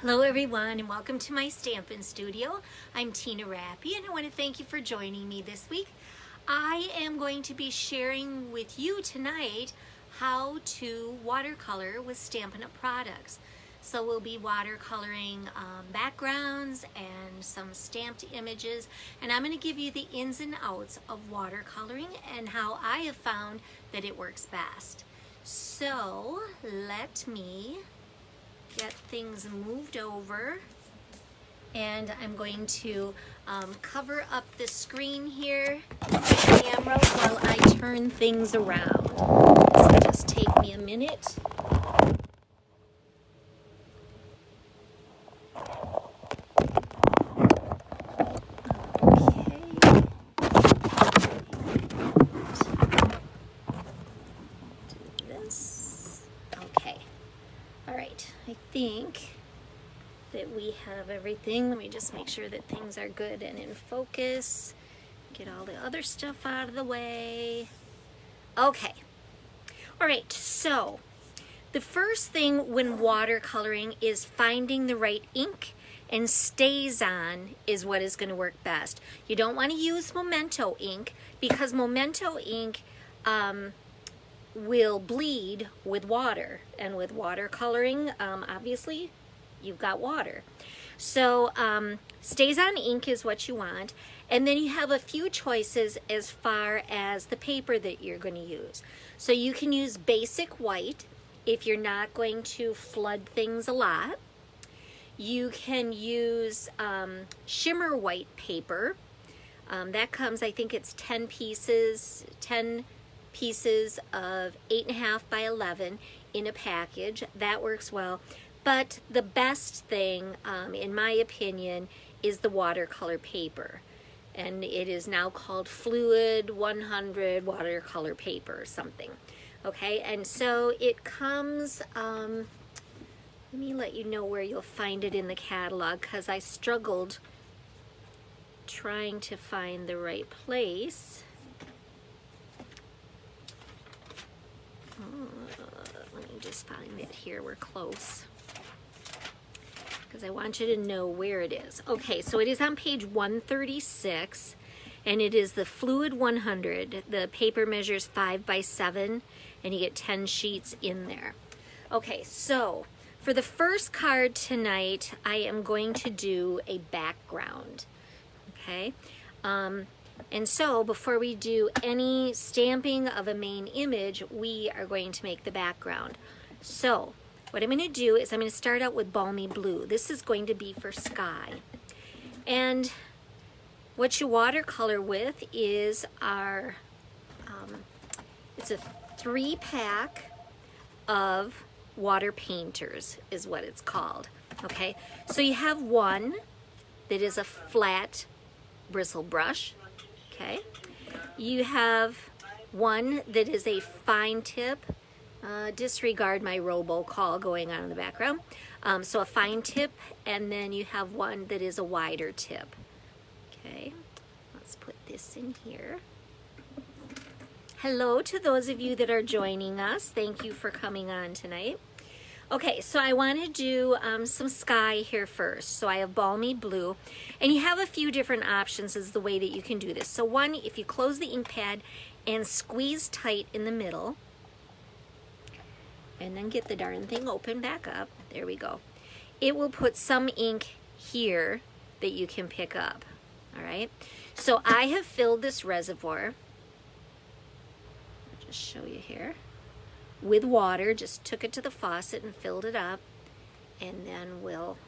Hello everyone and welcome to my Stampin' Studio. I'm Tina Rappy and I want to thank you for joining me this week. I am going to be sharing with you tonight how to watercolor with Stampin' Up products. So we'll be watercoloring backgrounds and some stamped images, and I'm going to give you the ins and outs of watercoloring and how I have found that it works best. So let me get things moved over, and I'm going to cover up the screen here with the camera while I turn things around. This will just take me a minute. I think that we have everything. Let me just make sure that things are good and in focus. Get all the other stuff out of the way. Okay. All right, so the first thing when watercoloring is finding the right ink, and StazOn is what is going to work best. You don't want to use Memento ink because Memento ink will bleed with water, and with watercoloring, obviously you've got water. So StazOn ink is what you want, and then you have a few choices as far as the paper that you're going to use. So you can use basic white if you're not going to flood things a lot. You can use shimmer white paper. That comes, I think it's 10 pieces of 8.5 by 11 in a package. That works well. But the best thing, in my opinion, is the watercolor paper. And it is now called Fluid 100 watercolor paper or something. Okay, and so it comes, let me let you know where you'll find it in the catalog, because I struggled trying to find the right place. Let me just find it here. We're close, because I want you to know where it is. Okay, so it is on page 136, and it is the Fluid 100. The paper measures 5 by 7, and you get 10 sheets in there. Okay, so for the first card tonight, I am going to do a background. Okay. And so before we do any stamping of a main image, we are going to make the background. So what I'm going to do is I'm going to start out with Balmy Blue. This is going to be for sky. And what you watercolor with is our, it's a 3-pack of water painters is what it's called. Okay, so you have one that is a flat bristle brush. Okay, you have one that is a fine tip. Disregard my robocall going on in the background. So a fine tip, and then you have one that is a wider tip. Okay, let's put this in here. Hello to those of you that are joining us. Thank you for coming on tonight. Okay, so I want to do some sky here first. So I have Balmy Blue, and you have a few different options as the way that you can do this. So one, if you close the ink pad and squeeze tight in the middle, and then get the darn thing open back up, there we go. It will put some ink here that you can pick up, all right? So I have filled this reservoir, I'll just show you here, with water. Just took it to the faucet and filled it up, and then we'll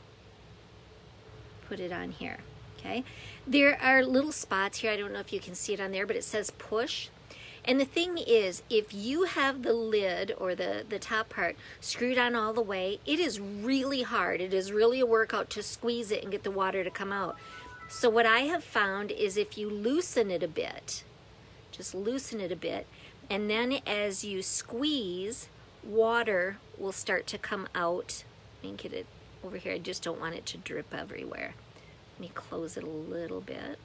put it on here. Okay, there are little spots here. I don't know if you can see it on there, but it says push. And the thing is, if you have the lid or the top part screwed on all the way, it is really hard. It is really a workout to squeeze it and get the water to come out. So what I have found is if you loosen it a bit, just loosen it a bit, and then as you squeeze, water will start to come out. Let me get it over here. I just don't want it to drip everywhere. Let me close it a little bit.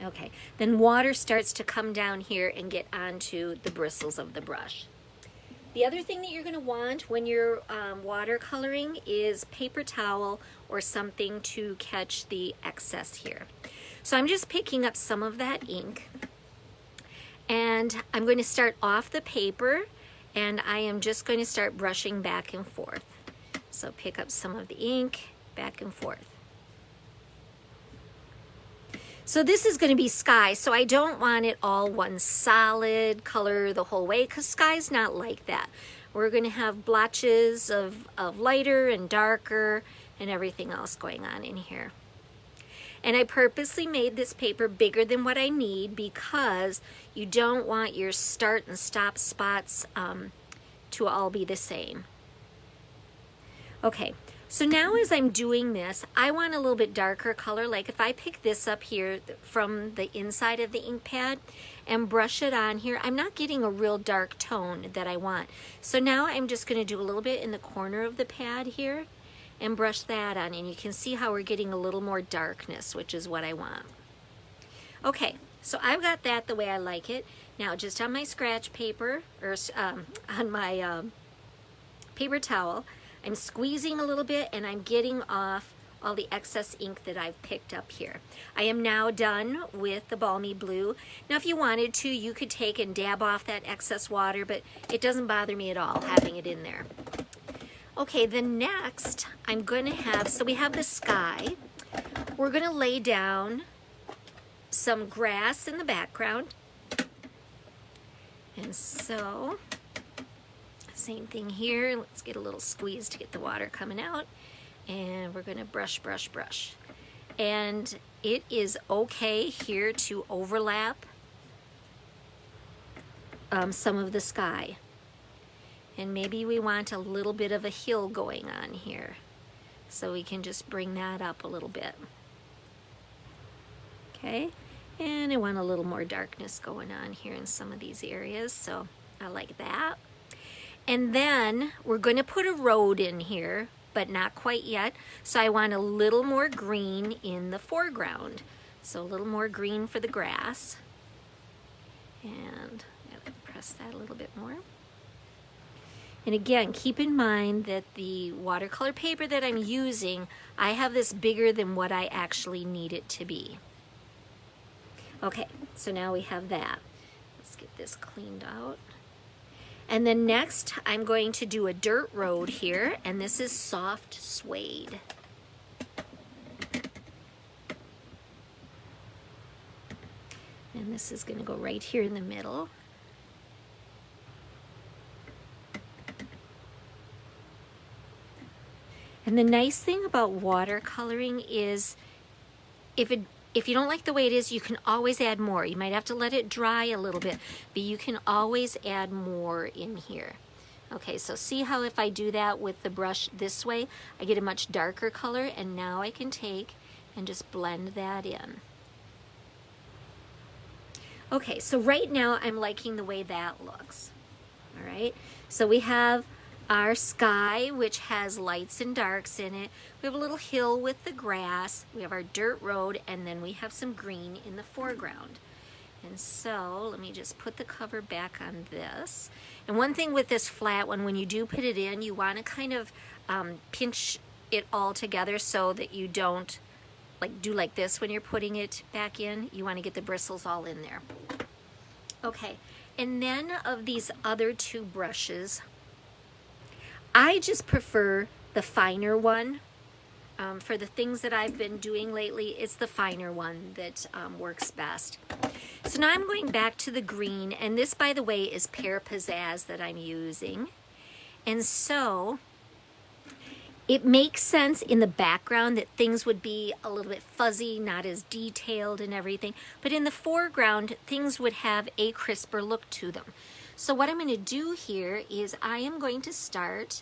Okay, then water starts to come down here and get onto the bristles of the brush. The other thing that you're going to want when you're watercoloring is paper towel or something to catch the excess here. So I'm just picking up some of that ink, and I'm going to start off the paper, and I am just going to start brushing back and forth. So pick up some of the ink, back and forth. So this is going to be sky, so I don't want it all one solid color the whole way, because sky's not like that. We're going to have blotches of lighter and darker and everything else going on in here. And I purposely made this paper bigger than what I need because you don't want your start and stop spots to all be the same. Okay. So now as I'm doing this, I want a little bit darker color. Like if I pick this up here from the inside of the ink pad and brush it on here, I'm not getting a real dark tone that I want. So now I'm just going to do a little bit in the corner of the pad here and brush that on. And you can see how we're getting a little more darkness, which is what I want. Okay, so I've got that the way I like it. Now just on my scratch paper, or on my paper towel, I'm squeezing a little bit and I'm getting off all the excess ink that I've picked up here. I am now done with the balmy blue. Now if you wanted to, you could take and dab off that excess water, but it doesn't bother me at all having it in there. Okay, then next I'm going to have, so we have the sky. We're going to lay down some grass in the background. And so same thing here. Let's get a little squeeze to get the water coming out. And we're going to brush, brush, brush. And it is okay here to overlap some of the sky. And maybe we want a little bit of a hill going on here. So we can just bring that up a little bit. Okay. And I want a little more darkness going on here in some of these areas. So I like that. And then we're going to put a road in here, but not quite yet. So I want a little more green in the foreground. So a little more green for the grass. And I'm going to press that a little bit more. And again, keep in mind that the watercolor paper that I'm using, I have this bigger than what I actually need it to be. Okay, so now we have that. Let's get this cleaned out. And then next, I'm going to do a dirt road here, and this is soft suede. And this is going to go right here in the middle. And the nice thing about watercoloring is if you don't like the way it is, you can always add more. You might have to let it dry a little bit, but you can always add more in here. Okay, so see how if I do that with the brush this way, I get a much darker color, and now I can take and just blend that in. Okay, so right now I'm liking the way that looks. All right, so we have our sky, which has lights and darks in it. We have a little hill with the grass. We have our dirt road, and then we have some green in the foreground. And so let me just put the cover back on this. And one thing with this flat one, when you do put it in, you want to kind of pinch it all together so that you don't do like this when you're putting it back in. You want to get the bristles all in there. Okay, and then of these other two brushes, I just prefer the finer one. For the things that I've been doing lately, it's the finer one that works best. So now I'm going back to the green, and this, by the way, is Pear Pizzazz that I'm using. And so it makes sense in the background that things would be a little bit fuzzy, not as detailed and everything. But in the foreground, things would have a crisper look to them. So what I'm going to do here is I am going to start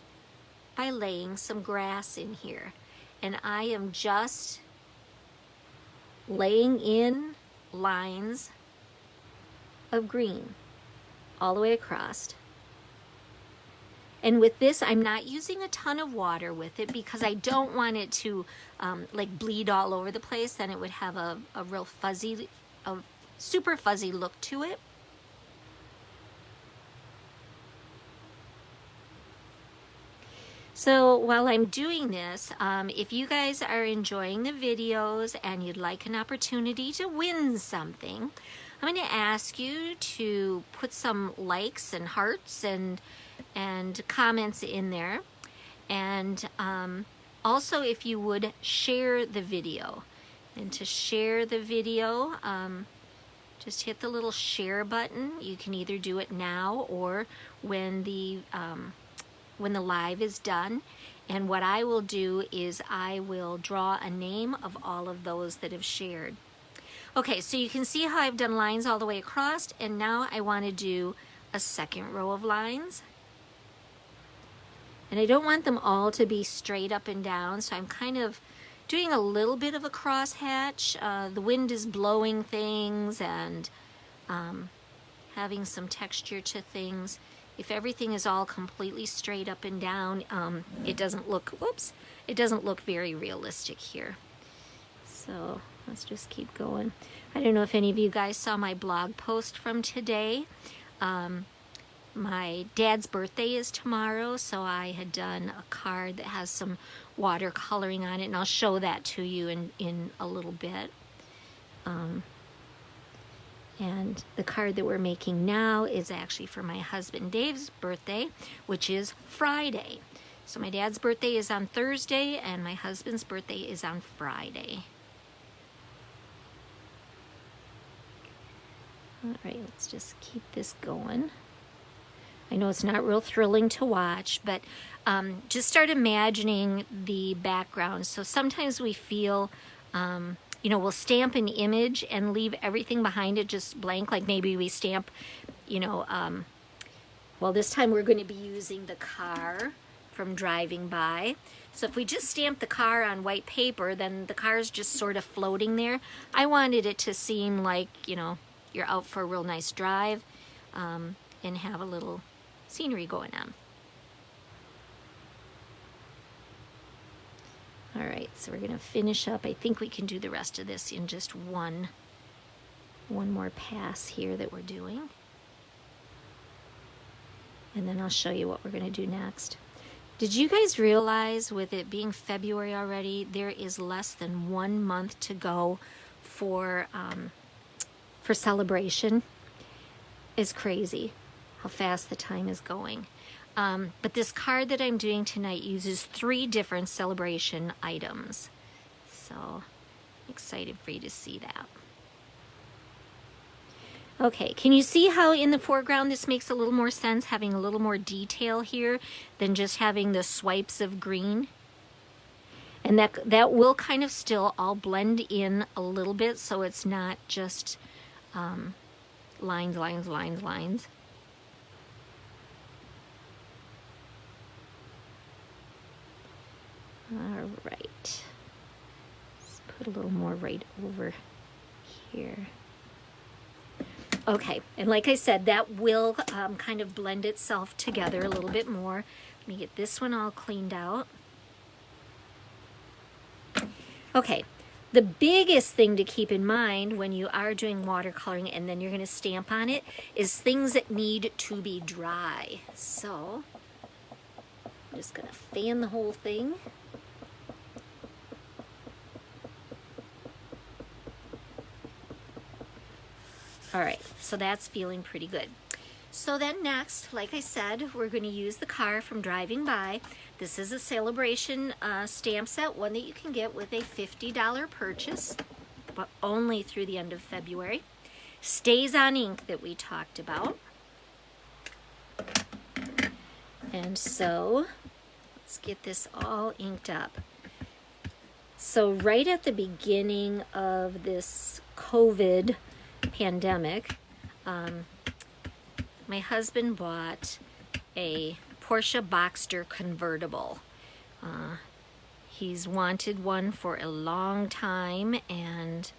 by laying some grass in here. And I am just laying in lines of green all the way across. And with this, I'm not using a ton of water with it because I don't want it to bleed all over the place. Then it would have a real fuzzy, a super fuzzy look to it. So while I'm doing this, if you guys are enjoying the videos and you'd like an opportunity to win something, I'm going to ask you to put some likes and hearts and comments in there. And also, if you would share the video. And to share the video, just hit the little share button. You can either do it now or when the live is done. And what I will do is I will draw a name of all of those that have shared. Okay, so you can see how I've done lines all the way across, and now I want to do a second row of lines. And I don't want them all to be straight up and down, so I'm kind of doing a little bit of a crosshatch. The wind is blowing things and having some texture to things. If everything is all completely straight up and down, it doesn't look, it doesn't look very realistic here. So let's just keep going. I don't know if any of you guys saw my blog post from today. My dad's birthday is tomorrow, so I had done a card that has some watercoloring on it, and I'll show that to you in a little bit. And the card that we're making now is actually for my husband Dave's birthday, which is Friday. So my dad's birthday is on Thursday, and my husband's birthday is on Friday. All right, let's just keep this going. I know it's not real thrilling to watch, but just start imagining the background. So sometimes we feel, you know, we'll stamp an image and leave everything behind it just blank. Like maybe we stamp, you know, well, this time we're going to be using the car from driving by. So if we just stamp the car on white paper, then the car is just sort of floating there. I wanted it to seem like, you know, you're out for a real nice drive and have a little scenery going on. All right, so we're going to finish up. I think we can do the rest of this in just one more pass here that we're doing. And then I'll show you what we're going to do next. Did you guys realize with it being February already, there is less than 1 month to go for celebration? It's crazy how fast the time is going. But this card that I'm doing tonight uses 3 different celebration items. So I'm excited for you to see that. Okay, can you see how in the foreground this makes a little more sense, having a little more detail here than just having the swipes of green? And that will kind of still all blend in a little bit, so it's not just lines, lines, lines, lines. All right, let's put a little more right over here. Okay, and like I said, that will kind of blend itself together a little bit more. Let me get this one all cleaned out. Okay, the biggest thing to keep in mind when you are doing watercoloring and then you're going to stamp on it is things that need to be dry. So I'm just going to fan the whole thing. All right, so that's feeling pretty good. So then next, like I said, we're going to use the car from driving by. This is a celebration stamp set, one that you can get with a $50 purchase, but only through the end of February. Stays on ink that we talked about. And so let's get this all inked up. So right at the beginning of this COVID pandemic, my husband bought a Porsche Boxster convertible. He's wanted one for a long time, and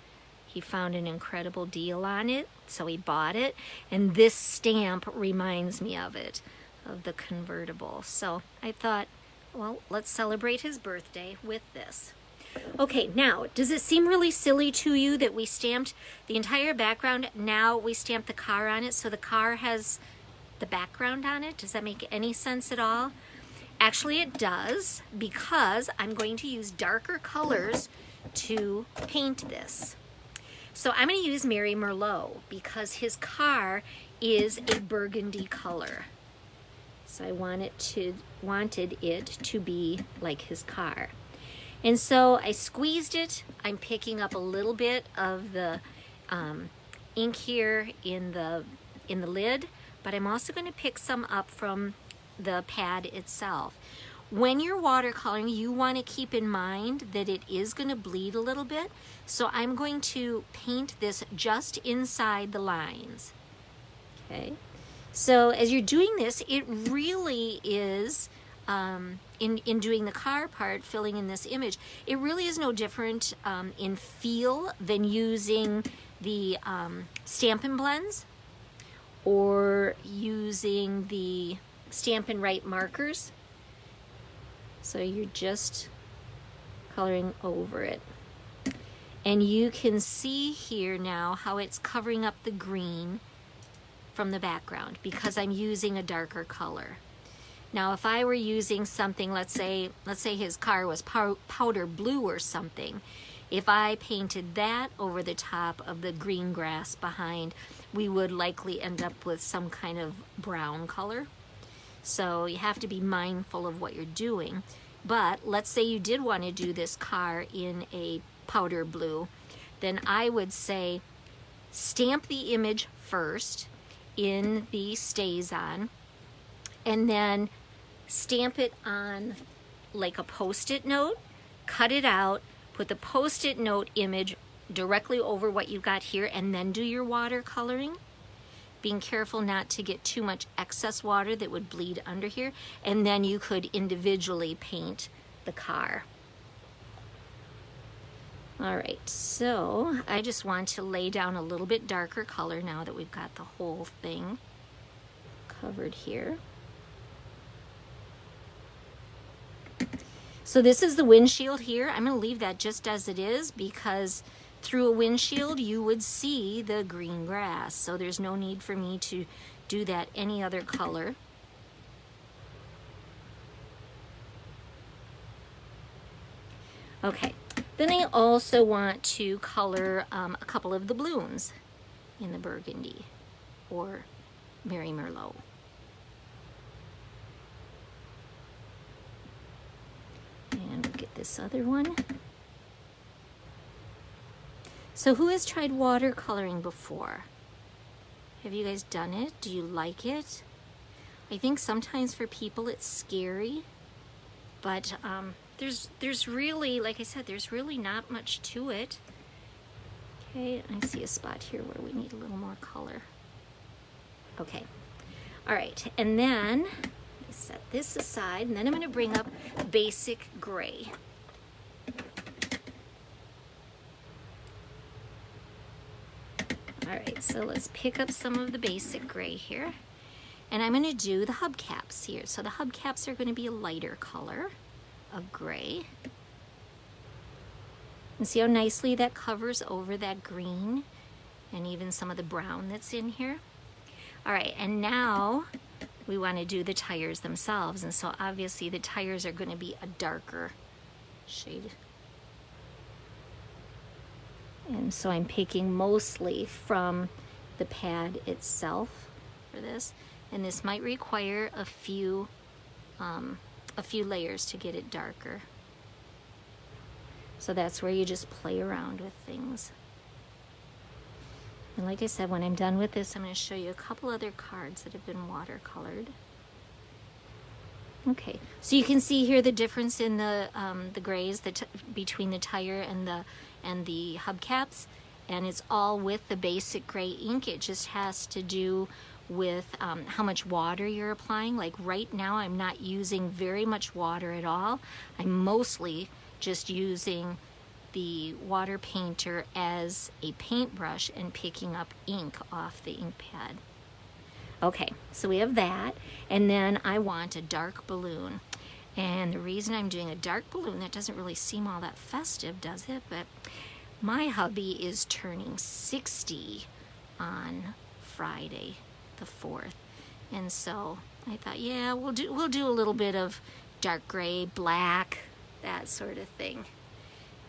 he found an incredible deal on it, so he bought it. And this stamp reminds me of it, of the convertible. So I thought, well, let's celebrate his birthday with this. Okay, now, does it seem really silly to you that we stamped the entire background? Now we stamped the car on it, so the car has the background on it? Does that make any sense at all? Actually, it does, because I'm going to use darker colors to paint this. So I'm going to use Mary Merlot because his car is a burgundy color. So I wanted it to be like his car. And so I squeezed it. I'm picking up a little bit of the ink here in the lid, but I'm also going to pick some up from the pad itself. When you're watercoloring, you want to keep in mind that it is going to bleed a little bit. So I'm going to paint this just inside the lines. Okay. So as you're doing this, it really is, in doing the car part, filling in this image, it really is no different in feel than using the Stampin' blends or using the Stampin' Write markers. So you're just coloring over it. And you can see here now how it's covering up the green from the background because I'm using a darker color. Now if I were using something, let's say his car was powder blue or something, if I painted that over the top of the green grass behind, we would likely end up with some kind of brown color. So you have to be mindful of what you're doing. But let's say you did want to do this car in a powder blue, then I would say stamp the image first in the Stays On, and then stamp it on like a Post-it note, cut it out, put the Post-it note image directly over what you got here, and then do your watercoloring. Being careful not to get too much excess water that would bleed under here, and then you could individually paint the car. All right, so I just want to lay down a little bit darker color now that we've got the whole thing covered here. So this is the windshield here. I'm going to leave that just as it is because through a windshield you would see the green grass. So there's no need for me to do that any other color. Okay, then I also want to color a couple of the balloons in the burgundy or Mary Merlot. And we'll get this other one. So who has tried watercoloring before? Have you guys done it? Do you like it? I think sometimes for people it's scary, but there's really, like I said, there's really not much to it. Okay, I see a spot here where we need a little more color. Okay, all right, and then I set this aside, and then I'm going to bring up basic gray. All right, so let's pick up some of the basic gray here. And I'm going to do the hubcaps here. So the hubcaps are going to be a lighter color of gray. And see how nicely that covers over that green and even some of the brown that's in here. All right, and now we want to do the tires themselves. And so obviously the tires are going to be a darker shade. And so I'm picking mostly from the pad itself for this. And this might require a few layers to get it darker. So that's where you just play around with things. And like I said, when I'm done with this, I'm going to show you a couple other cards that have been watercolored. Okay, so you can see here the difference in the grays between the tire and the hubcaps, and it's all with the basic gray ink. It just has to do with how much water you're applying. Like right now I'm not using very much water at all. I'm mostly just using the water painter as a paintbrush and picking up ink off the ink pad. Okay, so we have that, and then I want a dark balloon. And the reason I'm doing a dark balloon, that doesn't really seem all that festive, does it? But my hubby is turning 60 on Friday the 4th. And so I thought, yeah, we'll do a little bit of dark gray, black, that sort of thing.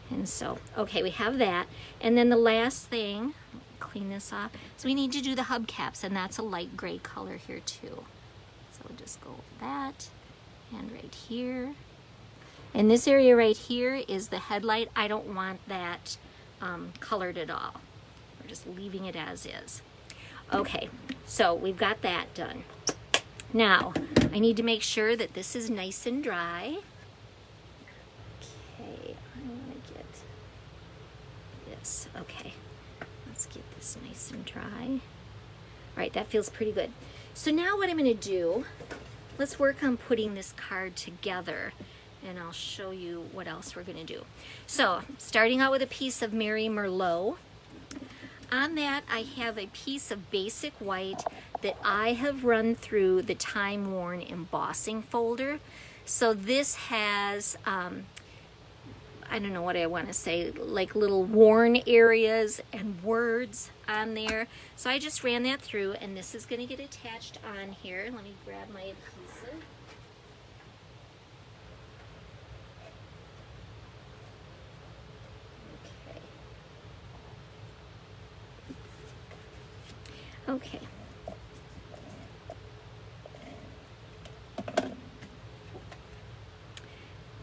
And so, okay, we have that. And then the last thing, clean this off, so we need to do the hubcaps, and that's a light gray color here too. So we'll just go with that, and right here. And this area right here is the headlight. I don't want that colored at all. We're just leaving it as is. Okay, so we've got that done. Now, I need to make sure that this is nice and dry. Okay, I want to get this. Okay, let's get this nice and dry. All right, that feels pretty good. So now what I'm going to do, let's work on putting this card together, and I'll show you what else we're going to do. So, starting out with a piece of Mary Merlot. On that, I have a piece of basic white that I have run through the Time Worn embossing folder. So this has, I don't know what I want to say, like little worn areas and words on there. So I just ran that through, and this is going to get attached on here. Let me grab my adhesive. Okay.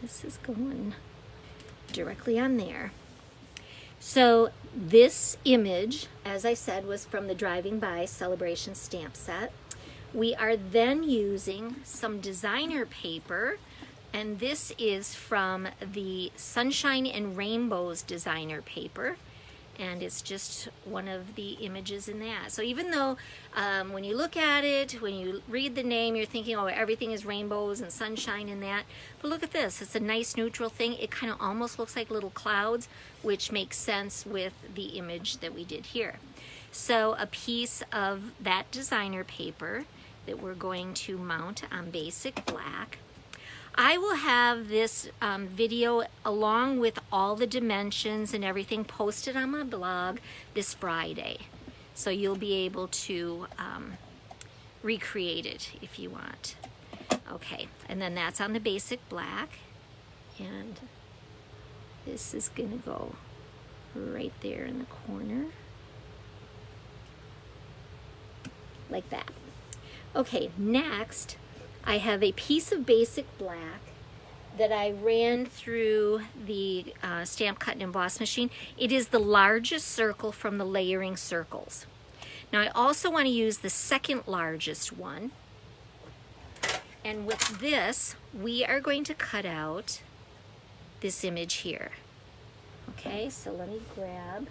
This is going directly on there. So this image, as I said, was from the Driving By Celebration stamp set. We are then using some designer paper, and this is from the Sunshine and Rainbows designer paper. And it's just one of the images in that. So even though when you look at it, when you read the name, you're thinking, oh, everything is rainbows and sunshine in that. But look at this. It's a nice neutral thing. It kind of almost looks like little clouds, which makes sense with the image that we did here. So a piece of that designer paper that we're going to mount on basic black. I will have this video along with all the dimensions and everything posted on my blog this Friday. So you'll be able to recreate it if you want. Okay, and then that's on the basic black. And this is gonna go right there in the corner. Like that. Okay, next, I have a piece of basic black that I ran through the Stamp Cut and Emboss machine. It is the largest circle from the layering circles. Now I also want to use the second largest one. And with this, we are going to cut out this image here. Okay, so let me grab.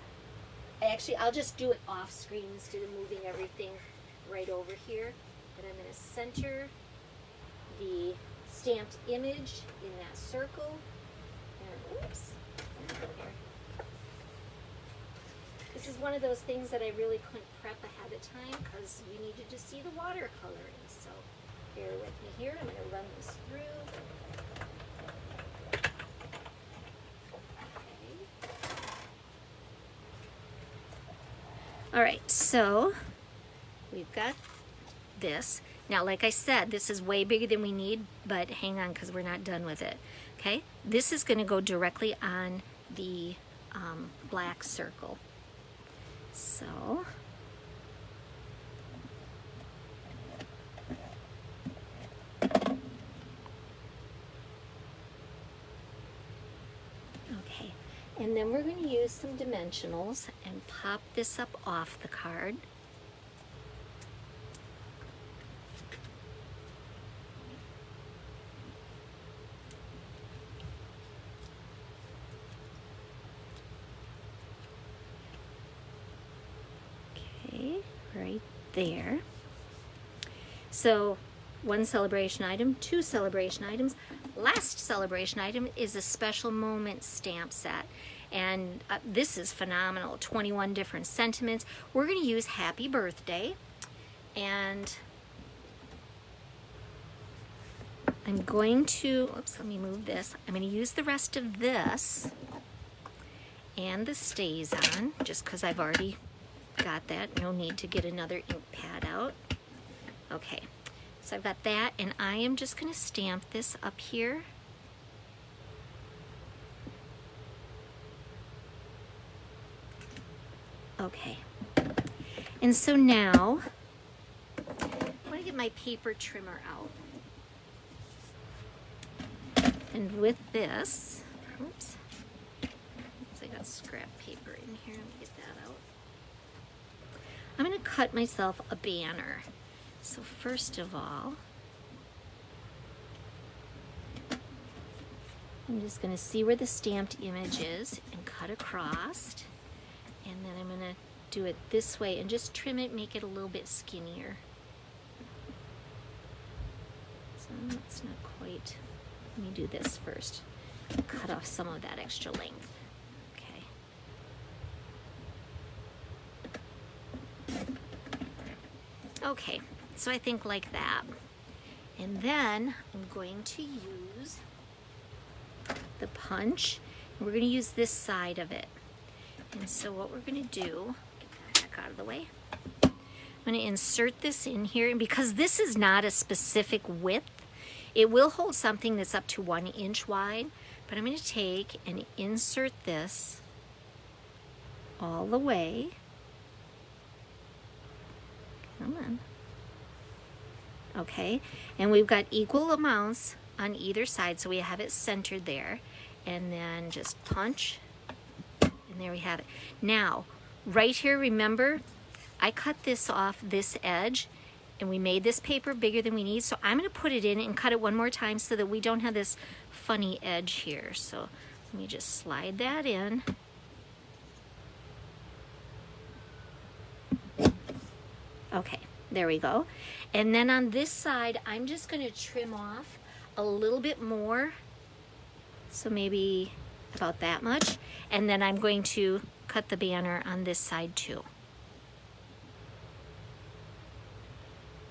Actually, I'll just do it off screen instead of moving everything right over here. But I'm going to center the stamped image in that circle. And oops. This is one of those things that I really couldn't prep ahead of time because we needed to see the watercoloring. So bear with me here. I'm going to run this through. Okay. All right, so we've got this. Now, like I said, this is way bigger than we need, but hang on because we're not done with it. Okay, this is going to go directly on the black circle. So, okay, and then we're going to use some dimensionals and pop this up off the card. Right there. So one celebration item, two celebration items. Last celebration item is a special moment stamp set. And this is phenomenal, 21 different sentiments. We're going to use happy birthday. And I'm going to, oops, let me move this. I'm going to use the rest of this and the stays on, just because I've already got that. No need to get another ink pad out. Okay, So I've got that, and I am just going to stamp this up here. Okay. And so now, I'm going to get my paper trimmer out. And with this, oops, I got scrap paper in here. Let me get that out. I'm going to cut myself a banner. So first of all, I'm just going to see where the stamped image is and cut across. And then I'm going to do it this way and just trim it, make it a little bit skinnier. So it's not quite, let me do this first. Cut off some of that extra length. Okay, so I think like that. And then I'm going to use the punch. And we're going to use this side of it. And so what we're going to do, get that back out of the way. I'm going to insert this in here. And because this is not a specific width, it will hold something that's up to 1 inch wide. But I'm going to take and insert this all the way. Come on. Okay, and we've got equal amounts on either side, so we have it centered there. And then just punch, and there we have it. Now, right here, remember, I cut this off this edge, and we made this paper bigger than we need, so I'm going to put it in and cut it one more time so that we don't have this funny edge here. So let me just slide that in. Okay, there we go. And then on this side, I'm just going to trim off a little bit more. So maybe about that much. And then I'm going to cut the banner on this side too.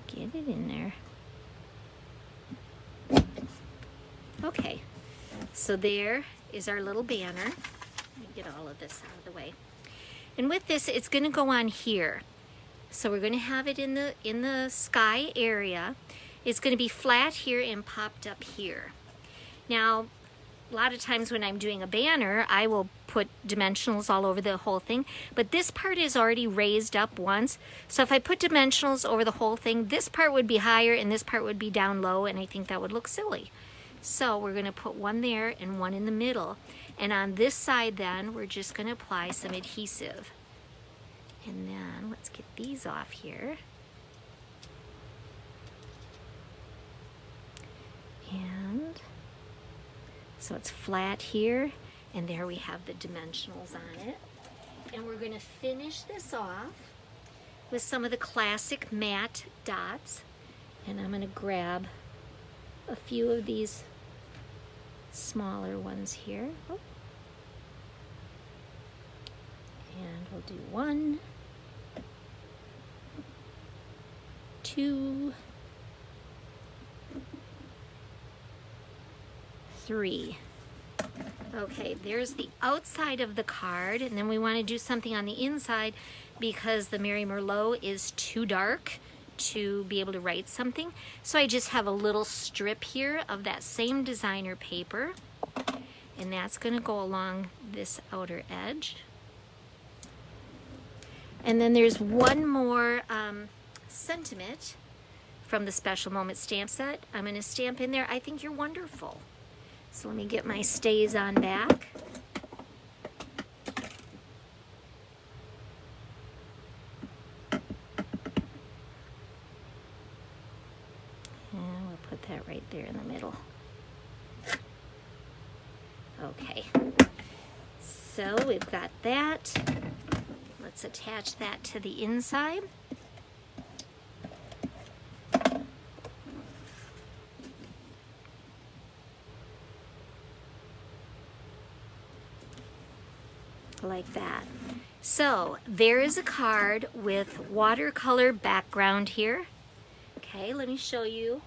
Get it in there. Okay, so there is our little banner. Let me get all of this out of the way. And with this, it's going to go on here. So we're going to have it in the sky area. It's going to be flat here and popped up here. Now, a lot of times when I'm doing a banner, I will put dimensionals all over the whole thing, but this part is already raised up once. So if I put dimensionals over the whole thing, this part would be higher and this part would be down low, and I think that would look silly. So we're going to put one there and one in the middle. And on this side then, we're just going to apply some adhesive. And then let's get these off here. And so it's flat here, and there we have the dimensionals on it. And we're going to finish this off with some of the classic matte dots. And I'm going to grab a few of these smaller ones here. Oh. And we'll do 1, 2, 3. Okay, there's the outside of the card, and then we want to do something on the inside because the Mary Merlot is too dark to be able to write something. So I just have a little strip here of that same designer paper, and that's going to go along this outer edge. And then there's one more sentiment from the Special Moment stamp set. I'm going to stamp in there, "I think you're wonderful." So let me get my stays on back. And we'll put that right there in the middle. Okay, so we've got that. Let's attach that to the inside. Like that. So there is a card with watercolor background here. Okay, let me show you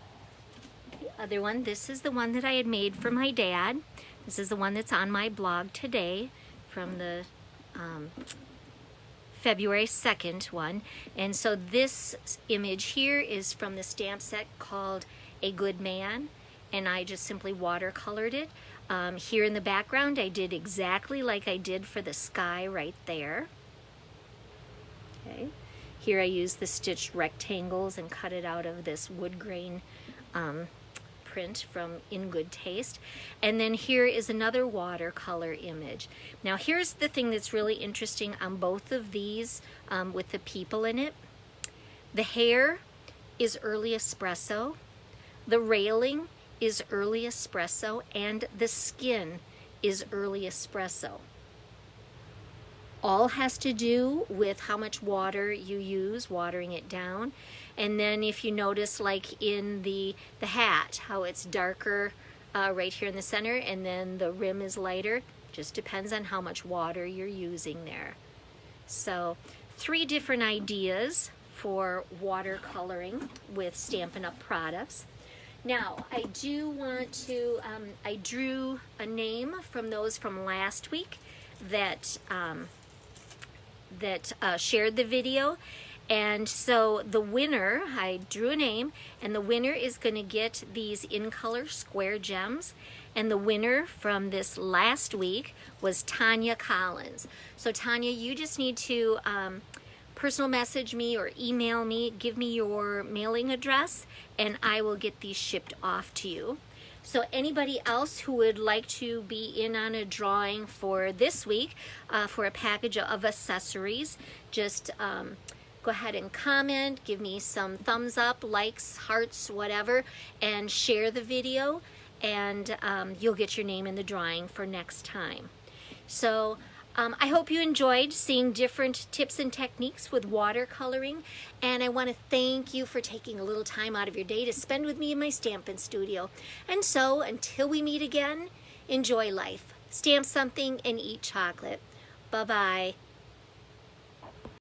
the other one. This is the one that I had made for my dad. This is the one that's on my blog today from the February 2nd one. And so this image here is from the stamp set called A Good Man, and I just simply watercolored it. Here in the background I did exactly like I did for the sky right there. Okay. Here I used the stitched rectangles and cut it out of this wood grain print from In Good Taste. And then here is another watercolor image. Now here's the thing that's really interesting on both of these with the people in it. The hair is early espresso, the railing is early espresso, and the skin is early espresso. All has to do with how much water you use, watering it down. And then if you notice, like in the hat, how it's darker right here in the center, and then the rim is lighter, just depends on how much water you're using there. So 3 different ideas for watercoloring with Stampin' Up! Products. Now, I do want to, I drew a name from those from last week that shared the video, and so the winner, I drew a name, and the winner is going to get these in color square gems, and the winner from this last week was Tanya Collins. So Tanya, you just need to personal message me or email me, give me your mailing address, and I will get these shipped off to you. So anybody else who would like to be in on a drawing for this week for a package of accessories, just go ahead and comment, give me some thumbs up, likes, hearts, whatever, and share the video, and you'll get your name in the drawing for next time. So I hope you enjoyed seeing different tips and techniques with watercoloring, and I want to thank you for taking a little time out of your day to spend with me in my Stampin' Studio. And so, until we meet again, enjoy life, stamp something, and eat chocolate. Bye-bye.